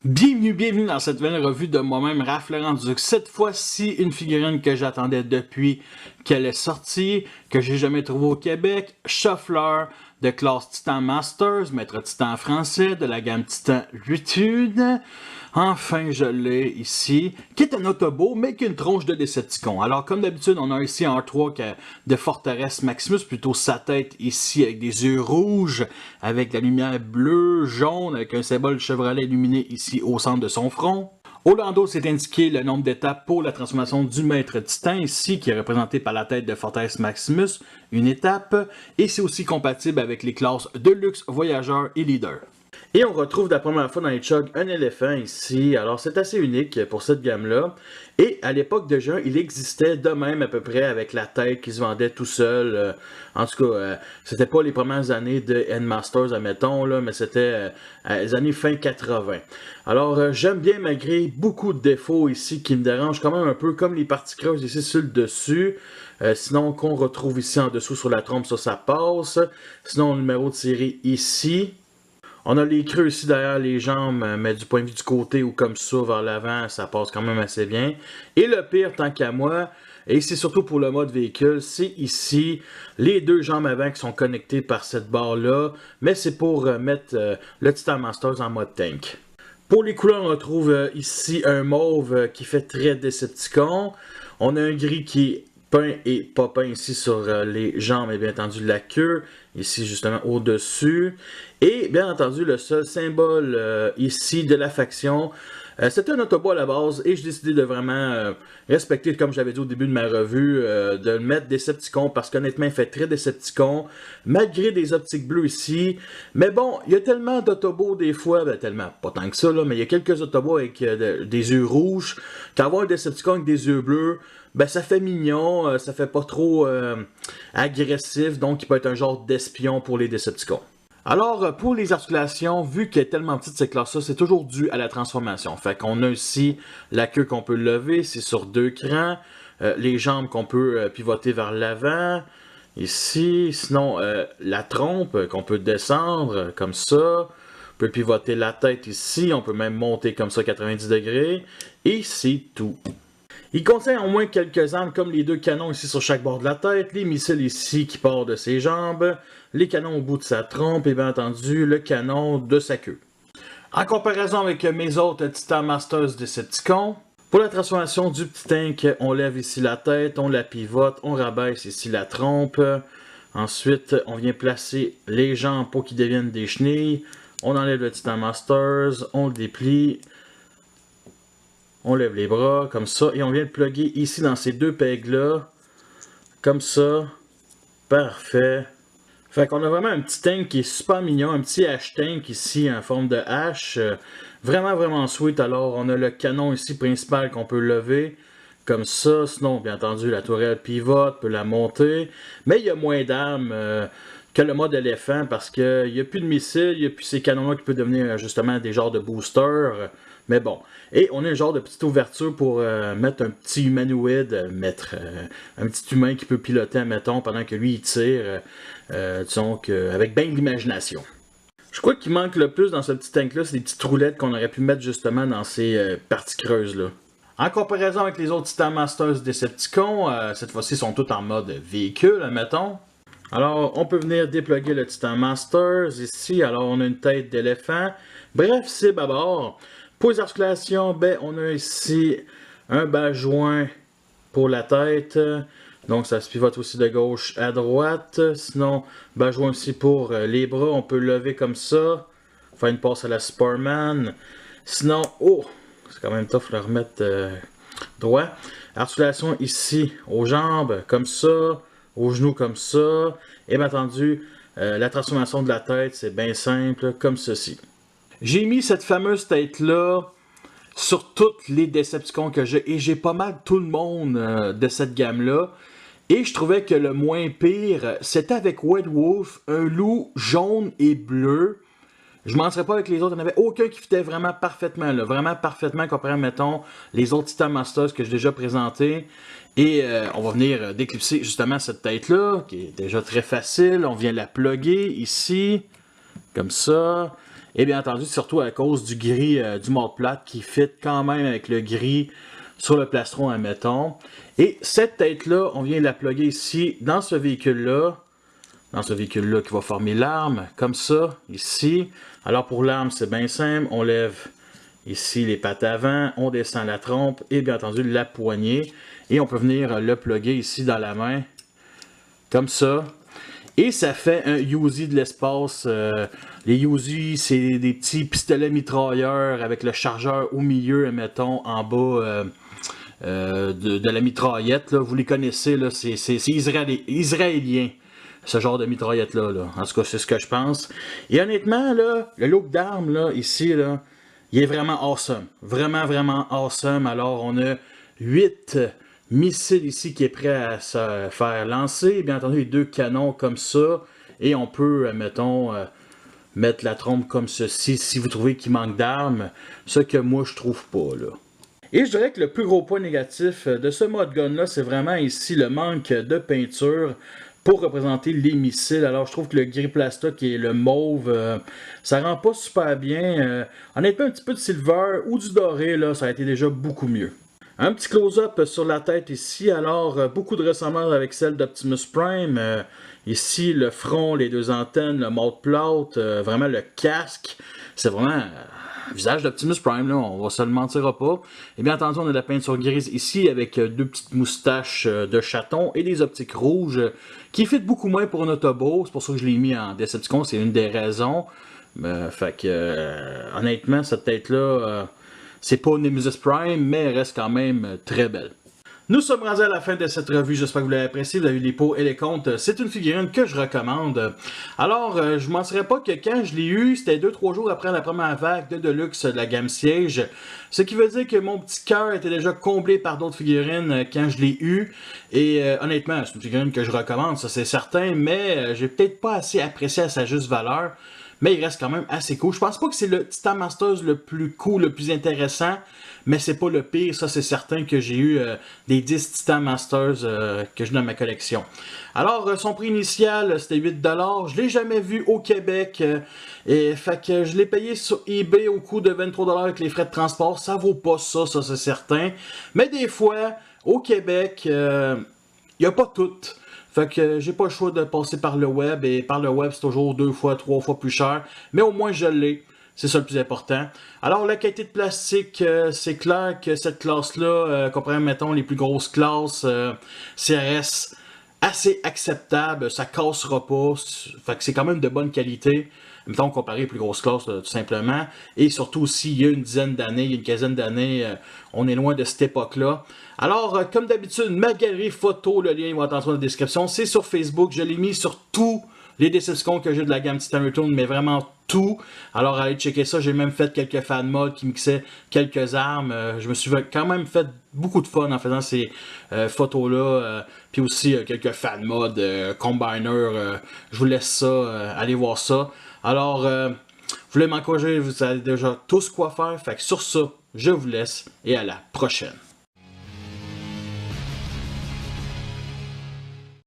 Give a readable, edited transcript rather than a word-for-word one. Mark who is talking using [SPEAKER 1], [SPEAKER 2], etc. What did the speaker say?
[SPEAKER 1] Bienvenue dans cette nouvelle revue de moi-même, Raph Laurent-Duc. Cette fois-ci, une figurine que j'attendais depuis qu'elle est sortie, que j'ai jamais trouvée au Québec, Shuffler de classe Titan Masters, maître Titan français de la gamme Titan Lutude. Enfin, je l'ai ici, qui est un Autobot, mais qui a une tronche de Decepticon. Alors, comme d'habitude, on a ici un artwork de Forteresse Maximus, plutôt sa tête ici avec des yeux rouges, avec la lumière bleue, jaune, avec un symbole Chevrolet illuminé ici au centre de son front. Au landau, c'est indiqué le nombre d'étapes pour la transformation du Maître Titan, ici, qui est représenté par la tête de Forteresse Maximus, une étape, et c'est aussi compatible avec les classes Deluxe, Voyageur et Leader. Et on retrouve la première fois dans les Chug un éléphant ici, alors c'est assez unique pour cette gamme-là. Et à l'époque de juin, il existait de même à peu près avec la tête qui se vendait tout seul. En tout cas, c'était pas les premières années de Endmasters, admettons, là, mais c'était les années fin 80. Alors j'aime bien malgré beaucoup de défauts ici qui me dérangent quand même un peu, comme les parties creuses ici sur le dessus. Sinon qu'on retrouve ici en dessous sur la trompe, ça passe. Sinon le numéro de série ici. On a les creux ici derrière les jambes, mais du point de vue du côté ou comme ça vers l'avant, ça passe quand même assez bien. Et le pire, tant qu'à moi, et c'est surtout pour le mode véhicule, c'est ici les deux jambes avant qui sont connectées par cette barre-là, mais c'est pour mettre le Titan Masters en mode tank. Pour les couleurs, on retrouve ici un mauve qui fait très Decepticon. On a un gris qui est peint et pas peint ici sur les jambes et bien entendu la queue, ici justement au-dessus. Et bien entendu le seul symbole ici de la faction, c'était un Autobot à la base et j'ai décidé de vraiment respecter, comme j'avais dit au début de ma revue, de le mettre Decepticon parce qu'honnêtement il fait très Decepticon, malgré des optiques bleues ici. Mais bon, il y a tellement d'Autobots des fois, ben tellement, pas tant que ça là, mais il y a quelques Autobots avec des yeux rouges, qu'avoir un Decepticon avec des yeux bleus, ben ça fait mignon, ça fait pas trop agressif, donc il peut être un genre d'espion pour les Decepticons. Alors, pour les articulations, vu qu'elle est tellement petite cette classe-là, c'est toujours dû à la transformation. Fait qu'on a ici la queue qu'on peut lever, c'est sur deux crans. Les jambes qu'on peut pivoter vers l'avant, ici. Sinon, la trompe qu'on peut descendre comme ça. On peut pivoter la tête ici, on peut même monter comme ça 90 degrés. Et c'est tout. Il contient au moins quelques armes comme les deux canons ici sur chaque bord de la tête, les missiles ici qui partent de ses jambes, les canons au bout de sa trompe et bien entendu le canon de sa queue. En comparaison avec mes autres Titan Masters Decepticons, pour la transformation du petit tank, on lève ici la tête, on la pivote, on rabaisse ici la trompe. Ensuite, on vient placer les jambes pour qu'ils deviennent des chenilles. On enlève le Titan Masters, on le déplie. On lève les bras, comme ça, et on vient le plugger ici dans ces deux pegs-là. Comme ça. Parfait. Fait qu'on a vraiment un petit tank qui est super mignon, un petit H-tank ici en forme de H. Vraiment sweet. Alors, on a le canon ici principal qu'on peut lever. Comme ça. Sinon, bien entendu, la tourelle pivote, peut la monter. Mais il y a moins d'armes que le mode éléphant parce qu'il n'y a plus de missiles, il n'y a plus ces canons-là qui peuvent devenir justement des genres de boosters. Mais bon, et on a un genre de petite ouverture pour mettre un petit humanoïde, mettre un petit humain qui peut piloter, admettons, pendant que lui il tire, disons avec bien de l'imagination. Je crois qu'il manque le plus dans ce petit tank-là, c'est des petites roulettes qu'on aurait pu mettre justement dans ces parties creuses-là. En comparaison avec les autres Titan Masters Decepticons, cette fois-ci ils sont tous en mode véhicule, admettons. Alors, on peut venir déploguer le Titan Masters ici. Alors, on a une tête d'éléphant. Bref, c'est bâbord. Pour les articulations, ben, on a ici un bas joint pour la tête. Donc, ça se pivote aussi de gauche à droite. Sinon, bas joint aussi pour les bras. On peut le lever comme ça. Faire une passe à la Superman. Sinon, oh, c'est quand même tough de le remettre droit. Articulation ici aux jambes, comme ça. Aux genoux comme ça. Et bien entendu, la transformation de la tête, c'est bien simple, comme ceci. J'ai mis cette fameuse tête-là sur toutes les Decepticons que j'ai. Et j'ai pas mal tout le monde de cette gamme-là. Et je trouvais que le moins pire, c'était avec Red Wolf, un loup jaune et bleu. Je m'en serais pas avec les autres, il n'y en avait aucun qui fitait vraiment parfaitement, là, vraiment parfaitement comparé, mettons, les autres Titan Masters que j'ai déjà présentés. Et on va venir déclipser justement cette tête-là, qui est déjà très facile. On vient la plugger ici, comme ça. Et bien entendu, surtout à cause du gris du mode plate qui fit quand même avec le gris sur le plastron, admettons. Et cette tête-là, on vient la plugger ici dans ce véhicule-là. Dans ce véhicule-là qui va former l'arme, comme ça, ici. Alors pour l'arme, c'est bien simple. On lève ici les pattes avant, on descend la trompe et bien entendu la poignée. Et on peut venir le plugger ici dans la main, comme ça. Et ça fait un Uzi de l'espace. Les Uzi, c'est des petits pistolets mitrailleurs avec le chargeur au milieu, mettons, en bas de la mitraillette. Là. Vous les connaissez, c'est israélien, ce genre de mitraillette-là. Là. En tout cas, c'est ce que je pense. Et honnêtement, là, le look d'arme, là, ici, là, il est vraiment awesome. Vraiment, vraiment awesome. Alors, on a 8 missiles ici qui est prêt à se faire lancer. Bien entendu, les 2 canons comme ça. Et on peut, mettons, mettre la trompe comme ceci si vous trouvez qu'il manque d'armes. Ce que moi, je trouve pas, là. Et je dirais que le plus gros point négatif de ce mode gun-là, c'est vraiment ici le manque de peinture pour représenter les missiles. Alors je trouve que le gris plasta qui est le mauve, ça rend pas super bien. Honnêtement, un petit peu de silver ou du doré, là, ça a été déjà beaucoup mieux. Un petit close-up sur la tête ici, alors beaucoup de ressemblances avec celle d'Optimus Prime. Ici, le front, les 2 antennes, le mode plate, vraiment le casque. C'est vraiment un visage d'Optimus Prime, là, on va se le mentira pas. Et bien entendu, on a de la peinture grise ici avec 2 petites moustaches de chaton et des optiques rouges qui fit beaucoup moins pour un Autobot. C'est pour ça que je l'ai mis en Decepticon, c'est une des raisons. Fait que, honnêtement, cette tête-là, c'est pas Nemesis Prime, mais elle reste quand même très belle. Nous sommes rendus à la fin de cette revue, j'espère que vous l'avez apprécié, vous avez eu les pour et les contre. C'est une figurine que je recommande. Alors, je ne mentirais pas que quand je l'ai eu, c'était 2-3 jours après la première vague de Deluxe de la gamme Siege. Ce qui veut dire que mon petit cœur était déjà comblé par d'autres figurines quand je l'ai eu. Et honnêtement, c'est une figurine que je recommande, ça c'est certain, mais j'ai peut-être pas assez apprécié à sa juste valeur. Mais il reste quand même assez cool. Je pense pas que c'est le Titan Masters le plus cool, le plus intéressant, mais c'est pas le pire. Ça, c'est certain que j'ai eu des 10 Titan Masters que j'ai dans ma collection. Alors, son prix initial, c'était 8$. Je l'ai jamais vu au Québec. Et fait que je l'ai payé sur eBay au coût de 23$ avec les frais de transport. Ça vaut pas ça, ça c'est certain. Mais des fois, au Québec, il n'y a pas tout. Fait que j'ai pas le choix de passer par le web, et par le web c'est toujours 2 fois, 3 fois plus cher, mais au moins je l'ai, c'est ça le plus important. Alors la qualité de plastique, c'est clair que cette classe-là, comparé mettons les plus grosses classes, CRS, assez acceptable, ça cassera pas, fait que c'est quand même de bonne qualité. Mettons comparé aux plus grosses classes, tout simplement. Et surtout aussi, il y a une dizaine d'années, il y a une quinzaine d'années, on est loin de cette époque-là. Alors, comme d'habitude, ma galerie photo, le lien va être en dans la description. C'est sur Facebook, je l'ai mis sur tous les Decepticons que j'ai de la gamme Titan Return, mais vraiment tout. Alors, allez checker ça. J'ai même fait quelques fan mods qui mixaient quelques armes. Je me suis quand même fait beaucoup de fun en faisant ces photos-là. Puis aussi quelques fan mods, combiner. Je vous laisse ça, allez voir ça. Alors, vous voulez m'encourager, vous savez déjà tous quoi faire. Fait que sur ça, je vous laisse et à la prochaine.